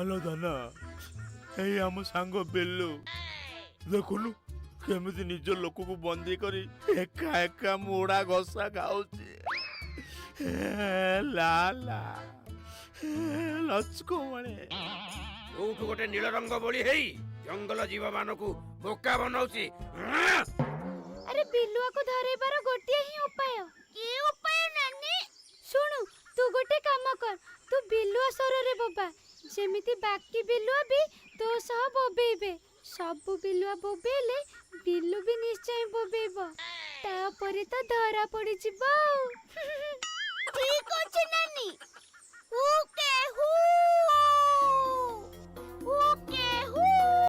आलो धना एई हम सांग बिल्लू देखुनु केमिति निज लोक को बंदी करी एका एका मोड़ा घसा खाऊची ला ला लचको मणे कोठु गोटे नील रंग बोली हेई जंगल जीव मानकु बोका बनाउची। अरे बिल्लुआ को धरेबार गोटिए ही उपाय। की उपाय नानी? सुनु तू गोटे काम कर, तू बिल्लुआ स्वररे बोबा जेमिति बाकी बिल्लुआ भी तो सह बोबेबे। सबु बिल्लुआ बोबेले बिल्लू भी निश्चय बोबेबो, तापरे तो धरा पड़ी जिवो। ठीक अछि नानी। हु के हु